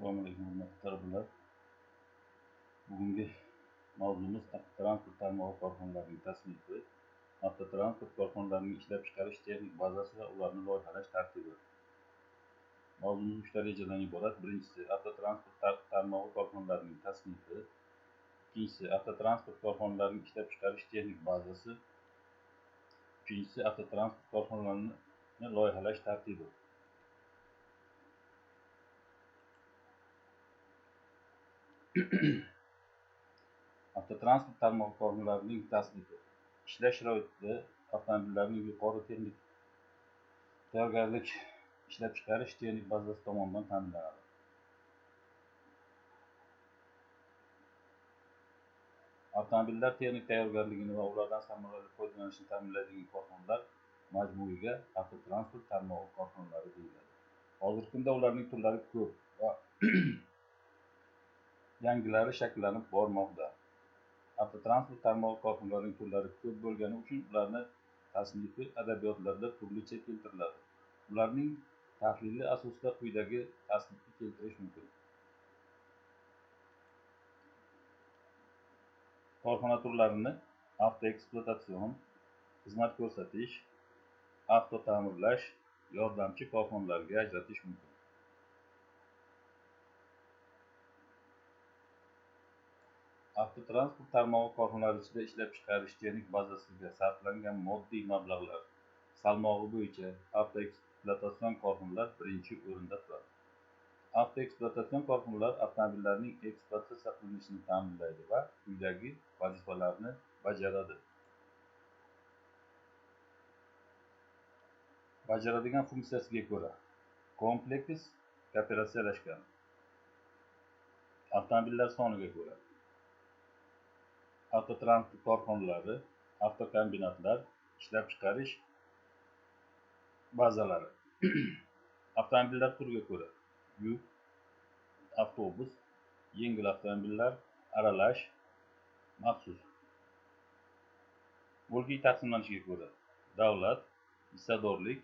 Assalomu alaykum hurmatli talabalar. Bugungi mavzumuz avtotransport tarmog'i korxonalarining tasnifi, avtotransport korxonalarining ishlab chiqarish texnik bazasi va ularni loyihalash tartibi. Mavzumuz 3 ta rejadan iborat. Birinchisi avtotransport tarmog'i korxonalarining tasnifi, ikkinchisi avtotransport korxonalarining ishlab chiqarish texnik bazasi, uchinchisi avtotransport korxonalarini loyihalash tartibi. Avtotransport tarmog'i korxonalarining tasnifi. İşleş sharoitida avtomobillarning yuqori texnik tayyorgarlik ishlab chiqarish texnik bazasi tomonidan ta'minlanadi. Avtomobillar texnik tayyorgarligini va ulardan samarali foydalanishni ta'minlaydigan korxonalar majmuiga avtotransport tarmog'i korxonalari deyiladi. Hozirgi kunda ularning turlari ko'p va yangilari shakllanib bormoqda. Avtotransport tarmog'i korxonalarining turlari ko'p bo'lgani uchun ularni tasnifi adabiyotlarda turlicha keltiriladi. Ularning tahlili asosida quyidagi tasnifni keltirish mumkin. Korxona turlarini avtoekspluatatsion, xizmat ko'rsatish, avto ta'mirlash, yordamchi korxonalarga ajratish mumkin. Avtotransport tarmog'i korxonalari ichida ishlab chiqarish texnik bazasiga sarflangan moddiy mablag'lar salmog'i bo'yicha avtoekspluatatsion korxonalar birinchi o'rinda turadi. Avtoekspluatatsion korxonalar avtomobillarning ekspluatatsiya qilinishini ta'minlaydi va quyidagi vazifalarni bajaradi. Bajaradigan funksiyasiga ko'ra kompleks kooperatsiyalashgan. Avtomobillar soniga ko'ra avtotransport korxonalari, avtokombinatlar, ishlab chiqarish bazalari. Avtomobillar turiga ko'ra yuk, avtobus, yengil avtomobillar, aralash, maxsus. Mulkiy taqsimlanishiga ko'ra davlat, hissadorlik,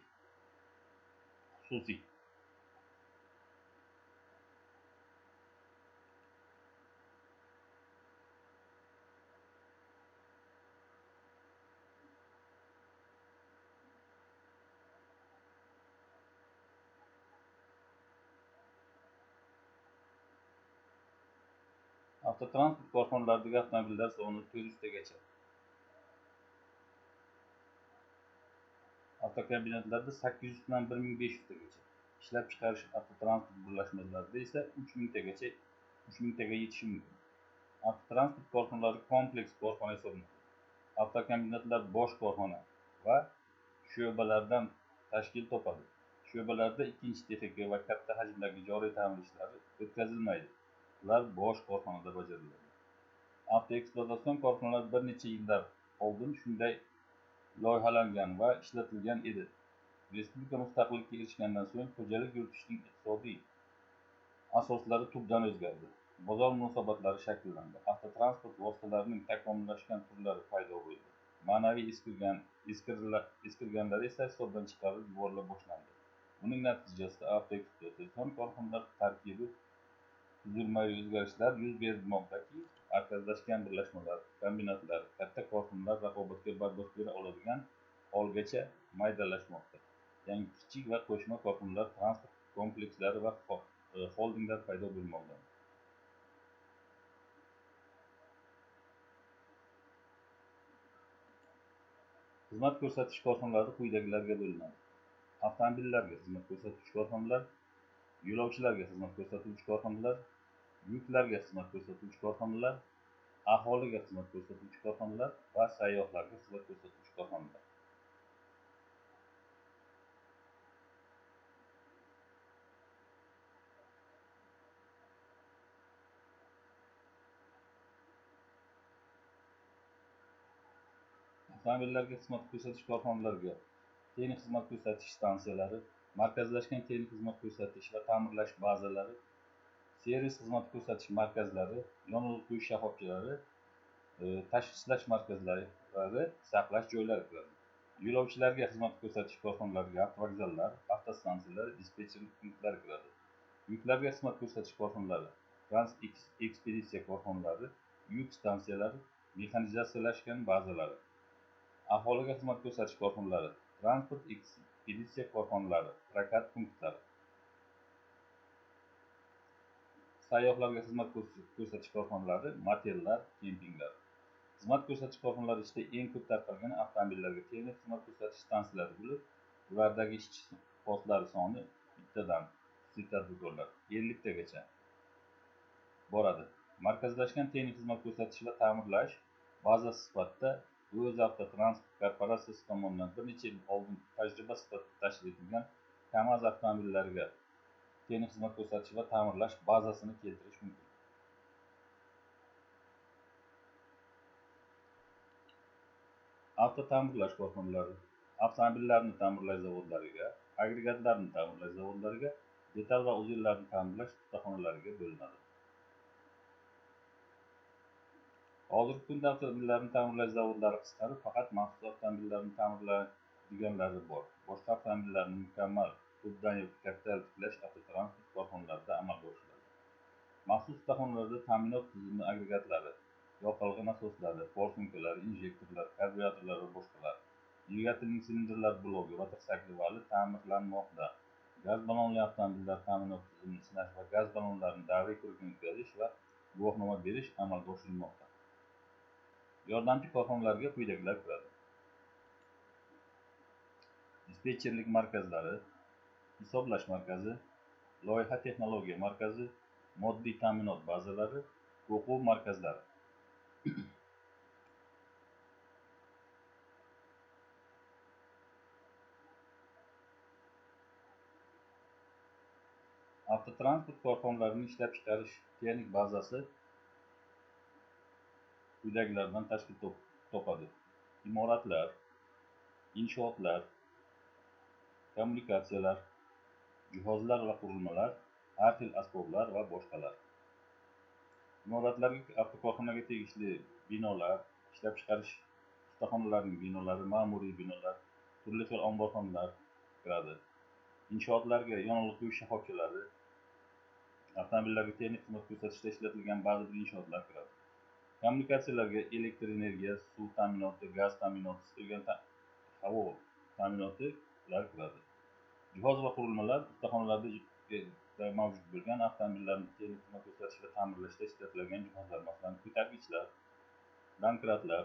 xususiy. Avtotransport korxonalaridagi avtomobillar soni 400 tagacha. Avtokombinatlarda 800 dan 1500 tagacha. Ishlab chiqarish avtotransport birlashmalarida esa 3000 tagacha 3000 taga yetishi mumkin. Avtotransport korxonalari kompleks korxona hisoblanadi. Avtokombinatlar bosh korxona va sho'balardan tashkil topadi. Sho'balarda ikkinchi texnika va katta hajmdagi joriy ta'mir ishlari o'tkazilmaydi. Ular bosh korxonada bajariladi. Avtoekspluatatsion korxonalar bir necha yillar oldin shunday loyihalangan va ishlatilgan edi. Respublika mustaqillikka erishgandan so'ng xo'jalik yuritishning iqtisodiy asoslari tubdan o'zgardi. Bozor munosabatlari shakllandi. Avtotransport vositalarining takomillashgan turlari paydo bo'ldi. Ma'naviy eskirganlari esa hisobdan chiqarib yuborila boshlandi. Buning natijasida avtoekspluatatsion korxonalar tarkibi tuzilmaviy o'zgarishlar yuz bermoqdaki, markazlashgan birlashmalar, kombinatlar, katta korxonalar raqobatga bardosh bera oladigan holgacha maydalashmoqda. Yangi kichik va qo'shma korxonalar, transport komplekslari va holdinglar paydo bo'lmoqda. Xizmat ko'rsatish korxonalari quyidagilarga bo'linadi. Avtomobillarga xizmat ko'rsatuvchi korxonalar, yo'lovchilarga xizmat ko'rsatuvchi korxonalar, yuklarga xizmat ko'rsatuvchi korxonalar, aholiga xizmat ko'rsatuvchi korxonalar va sayyohlarga xizmat ko'rsatuvchi korxonalar. Avtomobillarga xizmat ko'rsatish korxonalariga texnik xizmat ko'rsatish stansiyalari, markazlashgan texnik xizmat ko'rsatish va ta'mirlash bazalari, servis xizmat ko'rsatish markazlari, yonilg'i quyish shoxobchalari, tashxislash markazlari, saqlash joylari kiradi. Yo'lovchilarga xizmat ko'rsatish korxonalariga avtovokzallar, avtostansiyalar, dispetcherlik punktlari kiradi. Yüklarga xizmat ko'rsatish korxonalari, transekspeditsiya korxonalari, yuk stansiyalari, mexanizatsiyalashgan bazalari, aholiga xizmat ko'rsatish korxonalari, transport ekspeditsiya korxonalari, prokat punktlari, sayyohlarga xizmat ko'rsatish korxonalari, motellar, kempinglar. Xizmat ko'rsatish korxonalari ichida eng ko'p tarqalgan avtomobillarga texnik xizmat ko'rsatish stansiyalari bo'lib, ulardagi ishchi postlari soni bittadan xususiy tadbirkorlar 50 tagacha boradi. Markazlashgan texnik xizmat ko'rsatish va ta'mirlash bazasi sifatida O'zavtotransport korporatsiyasi tomonidan bir necha yil oldin tajriba sifatida tashkil etilgan KAMAZ avtomobillariga texnik xizmat ko'rsatish va ta'mirlash bazasini keltirish mumkin. Avtota'mirlash korxonalari avtomobillarni ta'mirlash zavodlariga, agregatlarni ta'mirlash zavodlariga, detal va uzellarni ta'mirlash ustaxonalariga bo'linadi. Hozirgi kunda avtomobillarni ta'mirlash zavodlari qisqarib, faqat maxsus avtomobillarni ta'mirlaydiganlari bor. Boshqa avtomobillarni mukammal tubdan yoki kapital tiklash avtotransport korxonalarida amalga oshiriladi. Maxsus ustaxonalarda ta'minot tizimi agregatlari, yoqilg'i nasoslari, forsunkalari, injektorlar, karbyuratorlar va boshqalar, dvigatelning silindrlar blogi va tirsakli vali ta'mirlanmoqda. Gaz ballonli avtomobillar ta'minot tizimini sinash va gaz ballonlarini davriy ko'rikdan o'tkazish va guvohnoma berish amalga oshirilmoqda. Yordamchi korxonalarga quyidagilar kiradi: dispetcherlik markazlari, hisoblash markazi, loyiha texnologiya markazi, moddiy ta'minot bazalari, o'quv markazlari. Avtotransport korxonalarining ishlab chiqarish texnik bazasi quyidagilardan tashkil topadi: imoratlar, inshootlar, kommunikatsiyalar, jihozlar va qurilmalar, har xil asboblar va boshqalar. Imoratlarga avtokorxonaga tegishli binolar, ishlab chiqarish ustaxonalarining binolari, ma'muriy binolar, turli xil omborxonalar kiradi. Inshootlarga yonilg'i quyish shoxobchalari, avtomobillarga texnik xizmat ko'rsatishda ishlatilgan ba'zi bir inshootlar kiradi. Kommunikatsiyalarga elektr energiya, suv ta'minoti, gaz ta'minoti, isitilgan havo ta'minotilar kiradi. Jihoz va qurilmalar ustaxonalarda mavjud bo'lgan avtomobillarni texnik xizmat ko'rsatish va ta'mirlashda ishlatiladigan jihozlar, masalan, ko'targichlar, donkratlar,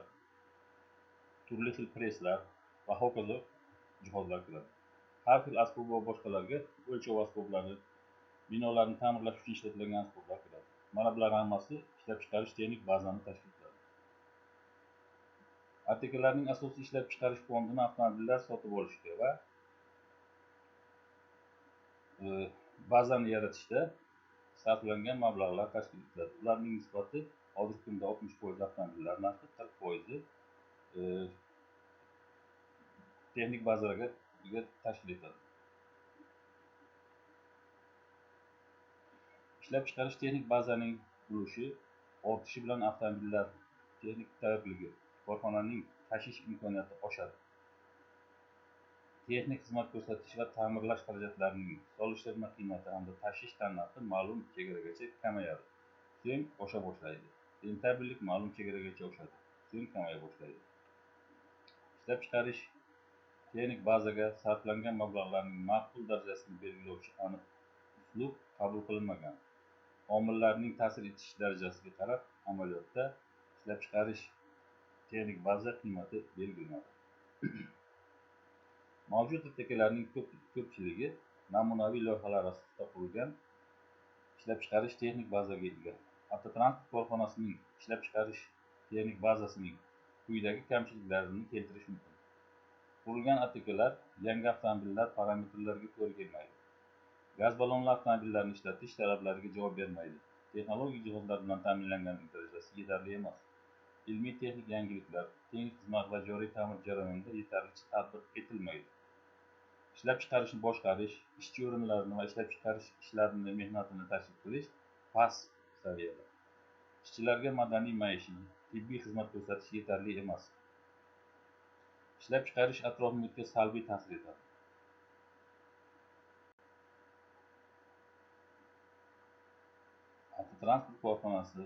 turli xil preslar va hokazo jihozlar kiradi. Har xil asbob va boshqalarga o'lchov asboblari, binolarni ta'mirlash uchun ishlatiladigan asboblar kiradi. Mana bular hammasi ishlab chiqarish texnik bazani tashkil etadi. ATKlarning asosiy ishlab chiqarish fondini avtomobillar sotib olishga va bazani yaratishda sarflangan mablag'lar tashkil etiladi. Ularning nisbati hozirgi kunda 60% avtomobillar narxi, 40% texnik bazalarga tashkil etiladi. Ishlab chiqarish texnik bazaning ulushi ortishi bilan avtomobillar texnik tayyorligi, korxonaning tashish imkoniyati oshadi. Texnik xizmat ko'rsatish va ta'mirlash xarajatlarining solishtirma qiymati hamda tashish tannarxi ma'lum chegaragacha kamayadi, so'ng osha boshlaydi. Rentabellik ma'lum chegaragacha oshadi, so'ng kamaya boshlaydi. Ishlab chiqarish texnik bazaga sarflangan mablag'larning maqbul darajasini belgilovchi aniq uslub qabul qilinmagan. Omillarning ta'sir etish darajasiga qarab amaliyotda ishlab chiqarish texnik baza qiymati belgilanadi. Mavjud ATKlarning ko'pchiligi namunaviy loyihalar asosida qurilgan ishlab chiqarish texnik bazaga ega. Avtotransport korxonasining ishlab chiqarish texnik bazasining quyidagi kamchiliklarini keltirish mumkin. Qurilgan ATKlar yangi avtomobillar parametrlariga to'g'ri kelmaydi. Gaz ballonli avtomobillarni ishlatish talablariga javob bermaydi. Texnologik jihozlar bilan ta'minlanganlik darajasi yetarli emas. Ilmiy texnik yangiliklar, texnik xizmat va joriy ta'mir jarayonida yetarlicha tatbiq etilmaydi. Ishlab chiqarishni boshqarish, ishchi o'rinlarini va ishlab chiqarish ishlarini mehnatini tashkil qilish past saviyada. Ishchilarga madaniy, maishiy, tibbiy xizmat ko'rsatish yetarli emas. Ishlab chiqarish atrof-muhitga salbiy ta'sir etadi. Avtotransport korxonasi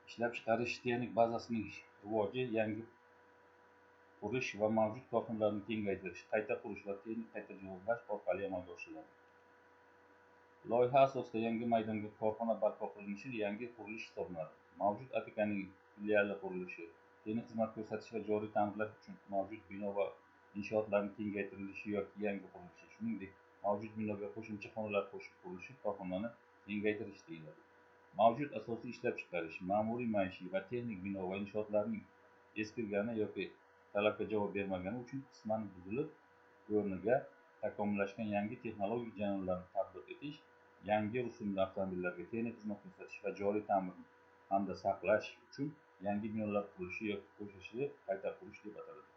ishlab chiqarish texnik bazasining rivoji, yangi qurish va mavjud korxonalarni kengaytirish, qayta qurish va texnik qayta jihozlash orqali amalga oshiriladi. Loyiha asosida yangi maydonga korxona barpo qilinishi yangi qurilish hisoblanadi. Mavjud ATKning filiali qurilishi, texnik xizmat ko'rsatish va joriy ta'mirlash uchun mavjud bino va inshootlarning kengaytirilishi yoki yangi qurilishi, shuningdek mavjud binoga qo'shimcha xonalar qo'shib qurilishi korxonani kengaytirish deyiladi. Mavjud asosiy ishlab chiqarish, ma'muriy, maishiy va texnik bino va inshootlarning eskirgani yoki talabga javob bermagani uchun qisman buzilib, o'rniga takomillashgan yangi texnologik jarayonlarni tatbiq etish, yangi rusumli avtomobillarga texnik xizmat ko'rsatish va joriy ta'mir hamda saqlash uchun yangi binolar qurilishi yoki qo'shilishi qayta qurish deb ataladi.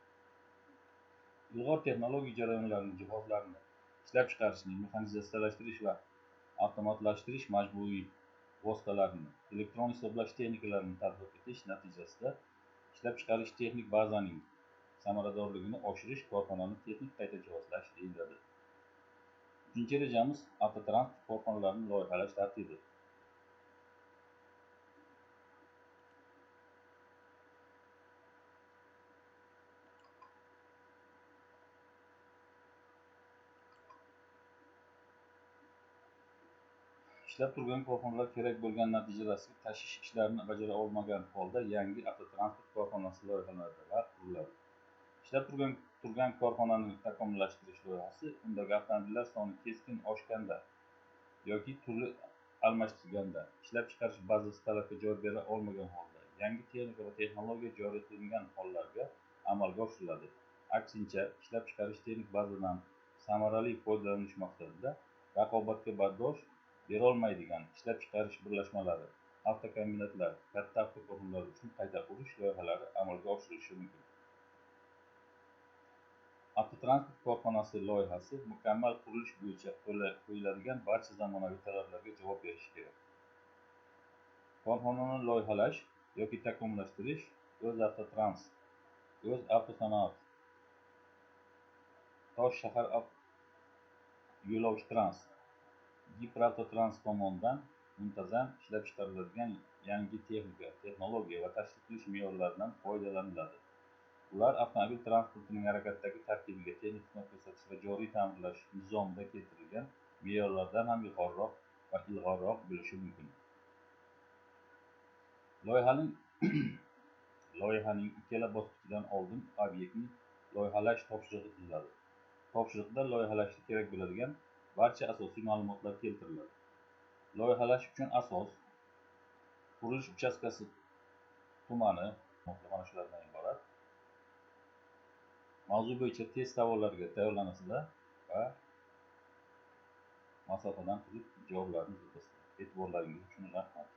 Ilg'or texnologik jarayonlarni, jihozlarni ishlab chiqarishni mexanizatsiyalashtirish va avtomatlashtirish majburiy vositalarini, elektron hisoblash texnikalarini tatbiq etish natijasida ishlab chiqarish texnik bazaning samaradorligini oshirish korxonani texnik qayta jihozlash deyiladi. Uchinchi rejamiz avtotransport korxonalarini loyihalash tartibi. Ishlab turgan korxonalar kerak bo'lgan natijalarga tashish ishlarini bajara olmagan holda yangi avtotransport korxonasi loyihalanadi va quriladi. Ishlab turgan korxonani takomillashtirish loyihasi undagi avtomobillar soni keskin oshganda yoki turli almashtirganda, ishlab chiqarish bazasi talabga javob bera olmagan holda, yangi texnika va texnologiya joriy qilingan hollarga amalga oshiriladi. Aksincha, ishlab chiqarish texnik bazadan samarali foydalanish maqsadida raqobatga bardosh berolmaydigan ishlab chiqarish birlashmalari, avtokombinatlar, katta avtokorxonalar uchun qayta qurish loyihalari amalga oshirilishi mumkin. Avtotransport korxonasi loyihasi mukammal qurilish bo'yicha qo'yiladigan barcha zamonaviy talablarga javob berishi kerak. Korxonani loyihalash yoki takomillashtirish O'zavtotrans, O'zavtosanoat, Tosh shahar yo'lovchitrans, Gipravtotrans tomonidan muntazam ishlab chiqariladigan yangi texnika, texnologiya va tashkil qilish me'yorlaridan foydalaniladi. Ular avtomobil transportining harakatdagi tarkibiga texnik xizmat ko'rsatish va joriy ta'mirlash nizomida keltirilgan me'yorlardan ham yuqoriroq va ilg'orroq bo'lishi mumkin. Loyihaning ikkala bosqichidan oldin obyektning loyihalash topshirig'i tuziladi. Topshiriqda loyihalashga kerak bo'ladigan barcha asosiy ma'lumotlar keltiriladi. Loyihalash uchun asos, qurilish uchastkasi tumani, mana shulardan iborat. Mavzu bo'yicha test savollarga tayyorlanasizlar va masofadan turib javoblarni izlasizlar. E'tiborlaringiz uchun rahmat.